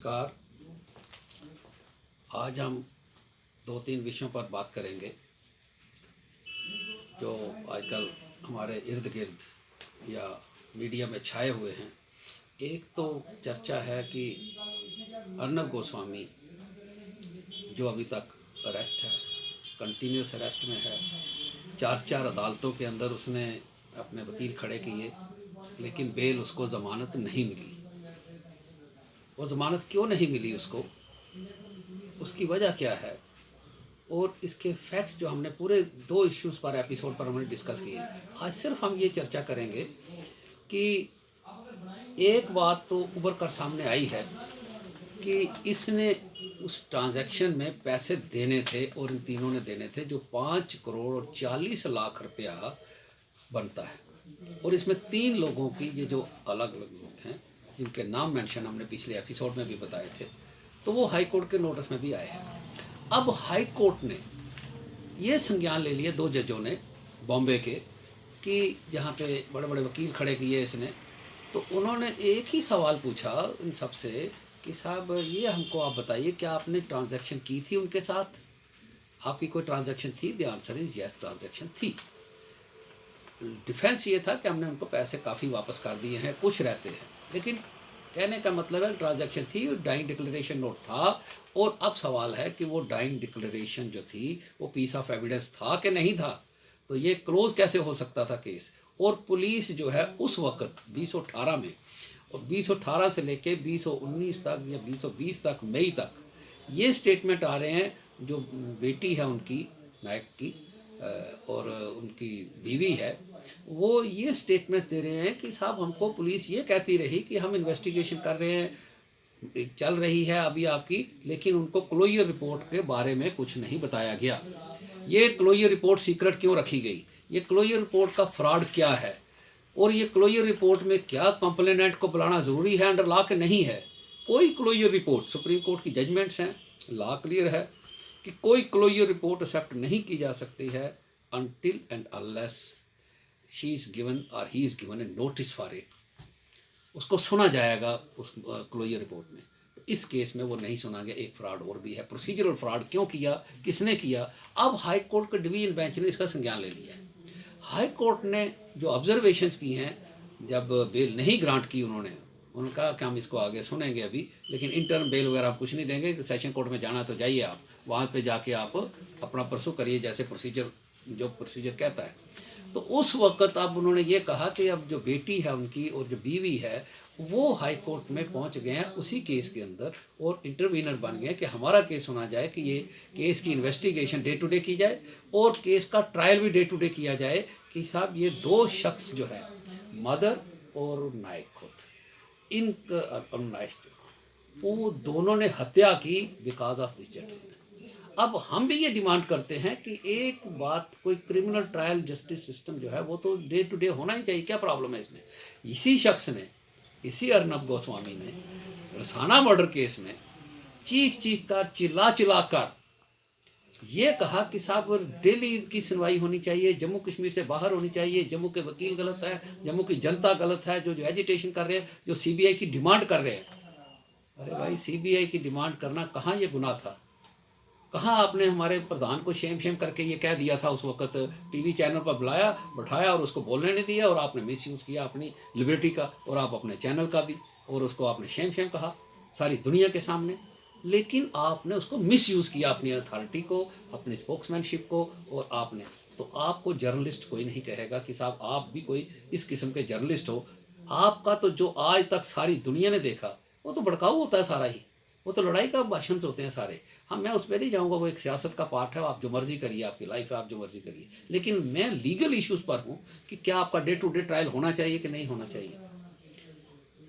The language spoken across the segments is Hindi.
नमस्कार। आज हम दो तीन विषयों पर बात करेंगे जो आजकल हमारे इर्द गिर्द या मीडिया में छाए हुए हैं। एक तो चर्चा है कि अर्नब गोस्वामी जो अभी तक अरेस्ट है, कंटिन्यूस अरेस्ट में है। चार चार अदालतों के अंदर उसने अपने वकील खड़े किए, लेकिन बेल उसको ज़मानत नहीं मिली। वो ज़मानत क्यों नहीं मिली उसको, उसकी वजह क्या है, और इसके फैक्ट्स जो हमने पूरे दो इश्यूज़ पर एपिसोड पर हमने डिस्कस किए। आज सिर्फ हम ये चर्चा करेंगे कि एक बात तो उभर कर सामने आई है कि इसने उस ट्रांजैक्शन में पैसे देने थे और इन तीनों ने देने थे जो 5 करोड़ और 40 लाख रुपया बनता है। और इसमें तीन लोगों की, ये जो अलग अलग लोग हैं जिनके नाम मेंशन हमने पिछले एपिसोड में भी बताए थे, तो वो हाई कोर्ट के नोटिस में भी आए हैं। अब हाई कोर्ट ने ये संज्ञान ले लिए, दो जजों ने बॉम्बे के, कि जहाँ पे बड़े बड़े वकील खड़े किए इसने, तो उन्होंने एक ही सवाल पूछा इन सब से कि साहब ये हमको आप बताइए, क्या आपने ट्रांजैक्शन की थी उनके साथ? आपकी कोई ट्रांजैक्शन थी? The answer is yes, transaction थी। डिफेंस ये था कि हमने उनको पैसे काफ़ी वापस कर दिए हैं, कुछ रहते हैं, लेकिन कहने का मतलब है ट्रांजैक्शन थी, डाइंग डिक्लेरेशन नोट था। और अब सवाल है कि वो डाइंग डिक्लेरेशन जो थी वो पीस ऑफ एविडेंस था कि नहीं था, तो ये क्लोज कैसे हो सकता था केस। और पुलिस जो है उस वक्त 2018 में, और 2018 से लेके 2019 तक या 2020 तक, मई तक, ये स्टेटमेंट आ रहे हैं जो बेटी है उनकी, नायक की, और उनकी बीवी है, वो ये स्टेटमेंट्स दे रहे हैं कि साहब हमको पुलिस ये कहती रही कि हम इन्वेस्टिगेशन कर रहे हैं, चल रही है अभी आपकी, लेकिन उनको क्लोजर रिपोर्ट के बारे में कुछ नहीं बताया गया। ये क्लोजर रिपोर्ट सीक्रेट क्यों रखी गई? ये क्लोजर रिपोर्ट का फ्रॉड क्या है? और ये क्लोजर रिपोर्ट में क्या कंप्लेनेंट को बुलाना ज़रूरी है अंडर लॉ के नहीं है? कोई क्लोजर रिपोर्ट, सुप्रीम कोर्ट की जजमेंट्स हैं, लॉ क्लियर है कि कोई क्लोजर रिपोर्ट एक्सेप्ट नहीं की जा सकती है until and unless she is given और he is given a notice for it. उसको सुना जाएगा उस क्लोजर रिपोर्ट में। तो इस केस में वो नहीं सुना गया। एक फ्रॉड और भी है, प्रोसीजरल फ्रॉड। क्यों किया, किसने किया? अब हाई कोर्ट के डिवीजन बेंच ने इसका संज्ञान ले लिया है। हाई कोर्ट ने जो ऑब्जर्वेशंस की हैं, जब बेल नहीं ग्रांट की उन्होंने कहा कि हम इसको आगे सुनेंगे अभी, लेकिन इंटर्म बेल वगैरह आप कुछ नहीं देंगे, सेशन कोर्ट में जाना तो जाइए, आप वहाँ पे जाके आप अपना परसू करिए जैसे प्रोसीजर, जो प्रोसीजर कहता है। तो उस वक्त अब उन्होंने ये कहा कि अब जो बेटी है उनकी और जो बीवी है वो हाई कोर्ट में पहुंच गए हैं उसी केस के अंदर, और इंटरवीनर बन गए कि हमारा केस सुना जाए, कि ये केस की इन्वेस्टिगेशन डे टू डे की जाए और केस का ट्रायल भी डे टू डे किया जाए कि साहब ये दो शख्स जो है, मदर और नायक खुद, इन वो दोनों ने हत्या की बिकॉज ऑफ दिस जेंटलमैन। अब हम भी ये डिमांड करते हैं कि एक बात, कोई क्रिमिनल ट्रायल जस्टिस सिस्टम जो है वो तो डे टू डे होना ही चाहिए। क्या प्रॉब्लम है इसमें? इसी शख्स ने, इसी अर्नब गोस्वामी ने रसाना मर्डर केस में चीख चीख कर, चिल्ला चिल्ला कर ये कहा कि साहब दिल्ली की सुनवाई होनी चाहिए, जम्मू कश्मीर से बाहर होनी चाहिए, जम्मू के वकील गलत है, जम्मू की जनता गलत है, जो एजिटेशन कर रहे हैं, जो सीबीआई की डिमांड कर रहे हैं। अरे भाई, सीबीआई की डिमांड करना कहाँ ये गुनाह था? कहाँ आपने हमारे प्रधान को शेम शेम करके ये कह दिया था उस वक्त, टीवी चैनल पर बुलाया बैठाया और उसको बोलने नहीं दिया, और आपने मिसयूज़ किया अपनी लिबर्टी का और आप अपने चैनल का भी, और उसको आपने शेम शेम कहा सारी दुनिया के सामने। लेकिन आपने उसको मिसयूज़ किया, अपनी अथॉरिटी को, अपनी स्पोक्समैनशिप को, और आपने, तो आपको जर्नलिस्ट कोई नहीं कहेगा कि साहब आप भी कोई इस किस्म के जर्नलिस्ट हो। आपका तो जो आज तक सारी दुनिया ने देखा वो तो भड़काऊ होता है सारा ही, वो तो लड़ाई का भाषण होते हैं सारे। हाँ, मैं उस पर नहीं जाऊँगा, वो एक सियासत का पार्ट है, आप जो मर्जी करिए, आपकी लाइफ है, आप जो मर्जी करिए, लेकिन मैं लीगल इश्यूज़ पर हूँ कि क्या आपका डे टू डे ट्रायल होना चाहिए कि नहीं होना चाहिए।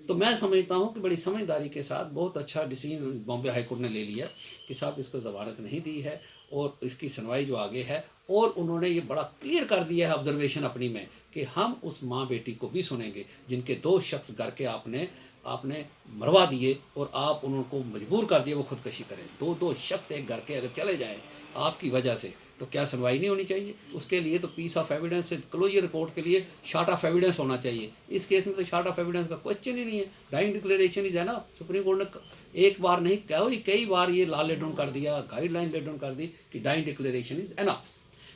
तो मैं समझता हूँ कि बड़ी समझदारी के साथ बहुत अच्छा डिसीजन बॉम्बे हाई कोर्ट ने ले लिया कि साहब इसको ज़मानत नहीं दी है और इसकी सुनवाई जो आगे है, और उन्होंने ये बड़ा क्लियर कर दिया है ऑब्जर्वेशन अपनी में कि हम उस माँ बेटी को भी सुनेंगे जिनके दो शख्स घर के आपने आपने मरवा दिए और आप उनको मजबूर कर दिए वो खुदकशी करें। दो दो शख्स एक घर के अगर चले जाएँ आपकी वजह से, तो क्या सुनवाई नहीं होनी चाहिए? उसके लिए तो पीस ऑफ एविडेंस से क्लोजर रिपोर्ट के लिए शार्ट ऑफ एविडेंस होना चाहिए। इस केस में तो शार्ट ऑफ एविडेंस का क्वेश्चन ही नहीं है। डाइंग डिक्लेरेशन इज है ना, सुप्रीम कोर्ट ने एक बार नहीं कई बार ये लॉ लेट डाउन कर दिया, गाइडलाइन लेट डाउन कर दी कि डाइंग डिक्लेरेशन इज एनफ।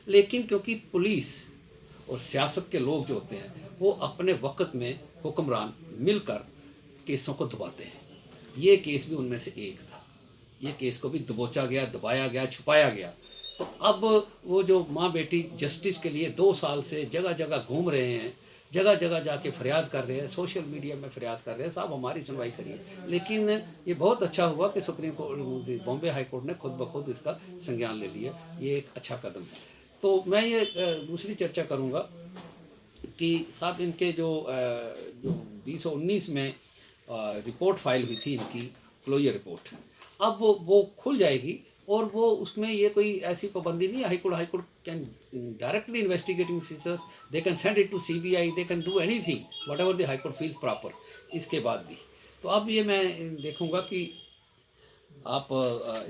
लेकिन क्योंकि पुलिस और सियासत के लोग जो होते हैं वो अपने वक्त में हुक्मरान मिलकर केसों को दबाते हैं, ये केस भी उनमें से एक था। ये केस को भी दबोचा गया, दबाया गया, छुपाया गया। तो अब वो जो माँ बेटी जस्टिस के लिए 2 साल से जगह जगह घूम रहे हैं, जगह जगह जाके फरियाद कर रहे हैं, सोशल मीडिया में फरियाद कर रहे हैं, साहब हमारी सुनवाई करिए। लेकिन ये बहुत अच्छा हुआ कि supreme court, Bombay high court ने खुद ब खुद इसका संज्ञान ले लिया। ये एक अच्छा कदम है। तो मैं ये दूसरी चर्चा करूँगा कि साहब इनके जो 2019 में रिपोर्ट फाइल हुई थी इनकी क्लोजर रिपोर्ट, अब वो खुल जाएगी और वो उसमें ये कोई ऐसी पाबंदी नहीं है। High Court can directly investigating officers, they can send it to CBI, they can do anything whatever the High Court feels proper. इसके बाद भी तो अब ये मैं देखूंगा कि आप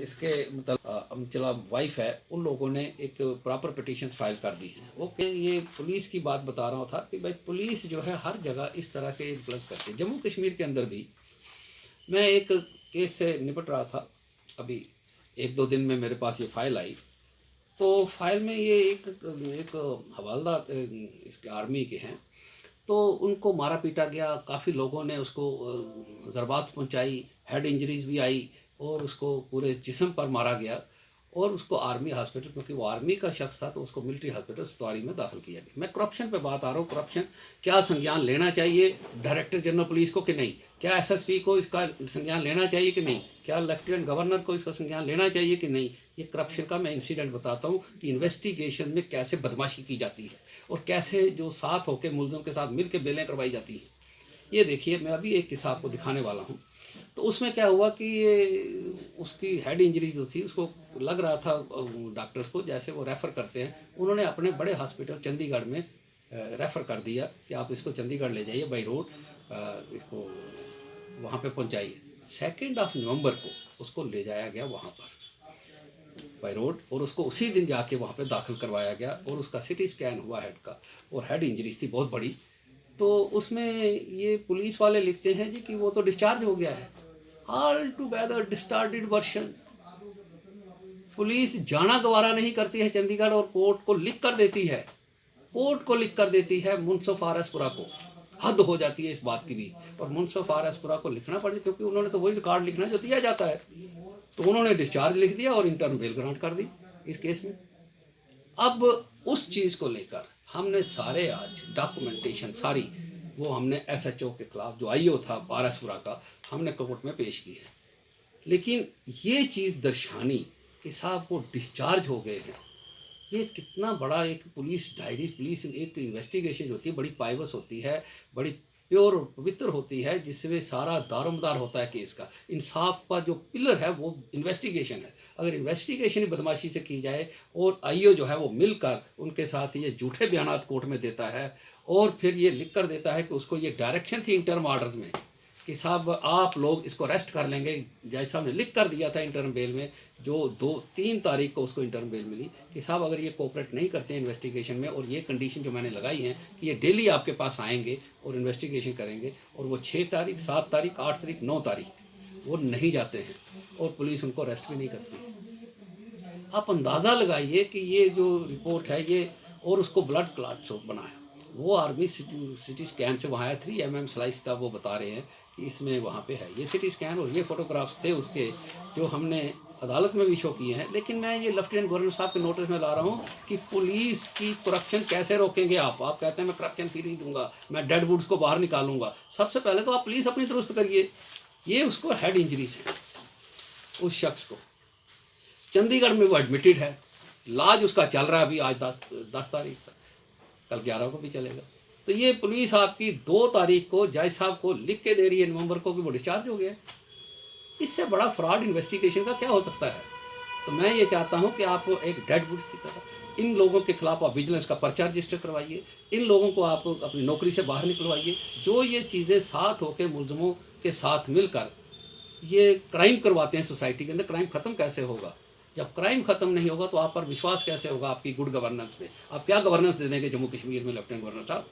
इसके मतलब चला वाइफ है उन लोगों ने एक प्रॉपर पिटीशन फाइल कर दी है। ओके, ये पुलिस की बात बता रहा था कि भाई पुलिस जो है हर जगह इस तरह के इन्फ्लुएंस करती है। जम्मू कश्मीर के अंदर भी मैं एक केस से निपट रहा था, अभी 1-2 दिन में मेरे पास ये फ़ाइल आई। तो फाइल में ये एक हवलदार इसके आर्मी के हैं, तो उनको मारा पीटा गया, काफ़ी लोगों ने उसको ज़रबात पहुंचाई, हेड इंजरीज भी आई और उसको पूरे जिस्म पर मारा गया और उसको आर्मी हॉस्पिटल, क्योंकि वो आर्मी का शख्स था तो उसको मिलिट्री हॉस्पिटल सवारी में दाखिल किया गया। मैं करप्शन पे बात आ रहा हूँ, करप्शन क्या संज्ञान लेना चाहिए डायरेक्टर जनरल पुलिस को कि नहीं, क्या एसएसपी को इसका संज्ञान लेना चाहिए कि नहीं, क्या लेफ्टिनेंट गवर्नर को इसका संज्ञान लेना चाहिए कि नहीं। ये करप्शन का मैं इंसिडेंट बताता हूँ कि इन्वेस्टिगेशन में कैसे बदमाशी की जाती है और कैसे जो साथ होकर मुलजिम के साथ मिल के बेलें करवाई जाती हैं। ये देखिए, मैं अभी एक किस्सा आपको दिखाने वाला हूँ। तो उसमें क्या हुआ कि ये उसकी हेड इंजरी जो थी उसको लग रहा था डॉक्टर्स को, जैसे वो रेफ़र करते हैं, उन्होंने अपने बड़े हॉस्पिटल चंडीगढ़ में रेफ़र कर दिया कि आप इसको चंडीगढ़ ले जाइए बाई रोड, इसको वहाँ पे पहुँचाइए। 2 नवंबर को उसको ले जाया गया वहाँ पर बाई रोड और उसको उसी दिन जाके वहाँ पे दाखिल करवाया गया और उसका सिटी स्कैन हुआ हेड का और हेड इंजरीज थी बहुत बड़ी। तो उसमें ये पुलिस वाले लिखते हैं जी कि वो तो डिस्चार्ज हो गया है। All together distorted version. Police जाना गवारा नहीं करती है चंडीगढ़ और कोर्ट को लिख कर देती है, कोर्ट को लिख कर देती है मुंसफ आरएसपुरा को। हद हो जाती है इस बात की भी। और मुंसफ आरएसपुरा को लिखना पड़े क्योंकि उन्होंने तो वही रिकॉर्ड लिखना जो दिया जाता है। तो उन्होंने डिस्चार्ज लिख दिया और इंटर्न बेल ग्रांट कर दी इस केस में। अब उस चीज़ को लेकर हमने सारे आज डॉक्यूमेंटेशन सारी वो हमने एसएचओ के खिलाफ जो आईओ था पारसपुरा का हमने कोर्ट में पेश की है। लेकिन ये चीज़ दर्शानी कि साहब वो डिस्चार्ज हो गए हैं, ये कितना बड़ा एक पुलिस डायरी, पुलिस एक इन्वेस्टिगेशन होती है, बड़ी पाइवस होती है, बड़ी प्योर और पवित्र होती है, जिसमें सारा दारोमदार होता है केस का। इंसाफ का जो पिलर है वो इन्वेस्टिगेशन है। अगर इन्वेस्टिगेशन ही बदमाशी से की जाए और आईओ जो है वो मिलकर उनके साथ ये झूठे बयानात कोर्ट में देता है और फिर ये लिख कर देता है कि उसको ये डायरेक्शन थी इंटर्म ऑर्डर्स में कि साहब आप लोग इसको अरेस्ट कर लेंगे, जज साहब ने लिख कर दिया था इंटर्म बेल में, जो 2-3 तारीख को उसको इंटर्म बेल मिली कि साहब अगर ये कोऑपरेट नहीं करते हैं इन्वेस्टिगेशन में और ये कंडीशन जो मैंने लगाई हैं कि ये डेली आपके पास आएंगे और इन्वेस्टिगेशन करेंगे, और वो 6 तारीख, 7 तारीख, 8 तारीख, 9 तारीख वो नहीं जाते हैं और पुलिस उनको अरेस्ट भी नहीं करती। आप अंदाज़ा लगाइए कि ये जो रिपोर्ट है ये, और उसको ब्लड क्लॉट बना है, वो आर्मी सिटी स्कैन से वहाँ है 3 mm स्लाइस का, वो बता रहे हैं कि इसमें वहाँ पे है ये सिटी स्कैन और ये फ़ोटोग्राफ्स थे उसके जो हमने अदालत में भी शो किए हैं। लेकिन मैं ये लेफ्टिनेंट गवर्नर साहब के नोटिस में ला रहा हूँ कि पुलिस की करप्शन कैसे रोकेंगे आप कहते हैं मैं करप्शन फी नहीं दूंगा, मैं डेड वुड्स को बाहर निकालूंगा। सबसे पहले तो आप पुलिस अपनी दुरुस्त करिए। ये उसको हेड इंजरीज है उस शख्स को, चंडीगढ़ में वो एडमिटेड है, इलाज उसका चल रहा है अभी, आज 10 तारीख का, कल 11 को भी चलेगा। तो ये पुलिस आपकी 2 तारीख को जज साहब को लिख के दे रही है नवंबर को कि वो डिस्चार्ज हो गया। इससे बड़ा फ्रॉड इन्वेस्टिगेशन का क्या हो सकता है। तो मैं ये चाहता हूँ कि आप एक डेड वुड की तरह इन लोगों के खिलाफ आप विजिलेंस का पर्चा रजिस्टर करवाइए, इन लोगों को आप अपनी नौकरी से बाहर निकलवाइए। जो ये चीज़ें साथ होकर मुलजमों के साथ मिलकर ये क्राइम करवाते हैं सोसाइटी के अंदर। क्राइम ख़त्म कैसे होगा? जब क्राइम ख़त्म नहीं होगा तो आप पर विश्वास कैसे होगा आपकी गुड गवर्नेंस पे? आप क्या गवर्नेंस दे देंगे जम्मू कश्मीर में लेफ्टिनेंट गवर्नर साहब?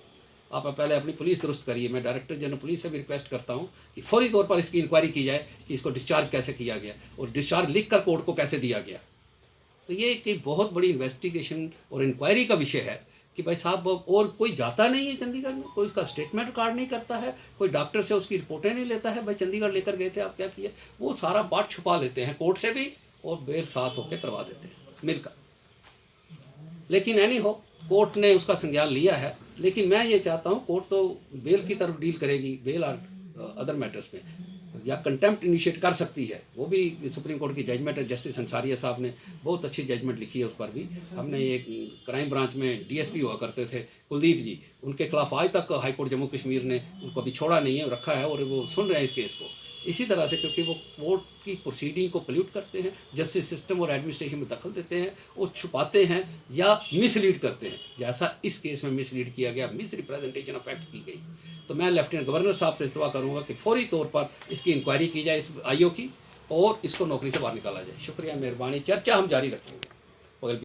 आप पहले अपनी पुलिस दुरुस्त करिए। मैं डायरेक्टर जनरल पुलिस से भी रिक्वेस्ट करता हूँ कि फौरी तौर पर इसकी इंक्वायरी की जाए कि इसको डिस्चार्ज कैसे किया गया और डिस्चार्ज लिख कर कोर्ट को कैसे दिया गया। तो ये एक बहुत बड़ी इन्वेस्टिगेशन और इंक्वायरी का विषय है कि भाई साहब और कोई जाता नहीं है चंडीगढ़ में, कोई उसका स्टेटमेंट रिकॉर्ड नहीं करता है, कोई डॉक्टर से उसकी रिपोर्टें नहीं लेता है, भाई चंडीगढ़ लेकर गए थे आप क्या किए, वो सारा बात छुपा लेते हैं कोर्ट से भी और बेल साथ होकर करवा देते हैं मिलकर। लेकिन एनी हो, कोर्ट ने उसका संज्ञान लिया है, लेकिन मैं ये चाहता हूँ कोर्ट तो बेल की तरफ डील करेगी, बेल और अदर मैटर्स में, या कंटेम्प्ट इनिशिएट कर सकती है। वो भी सुप्रीम कोर्ट की जजमेंट है, जस्टिस अंसारिया साहब ने बहुत अच्छी जजमेंट लिखी है उस पर भी। हमने एक क्राइम ब्रांच में डीएसपी हुआ करते थे कुलदीप जी, उनके खिलाफ आज तक हाई कोर्ट जम्मू कश्मीर ने उनको अभी छोड़ा नहीं है, रखा है और वो सुन रहे हैं इस केस को। इसी तरह से क्योंकि वो कोर्ट की प्रोसीडिंग को पोल्यूट करते हैं, जस्टिस सिस्टम और एडमिनिस्ट्रेशन में दखल देते हैं और छुपाते हैं या मिसलीड करते हैं, जैसा इस केस में मिसलीड किया गया, मिस रिप्रेजेंटेशन ऑफ फैक्ट की गई। तो मैं लेफ्टिनेंट गवर्नर साहब से इस्तफा करूँगा कि फौरी तौर पर इसकी इंक्वायरी की जाए इस आईओ की और इसको नौकरी से बाहर निकाला जाए। शुक्रिया, मेहरबानी, चर्चा हम जारी रखेंगे।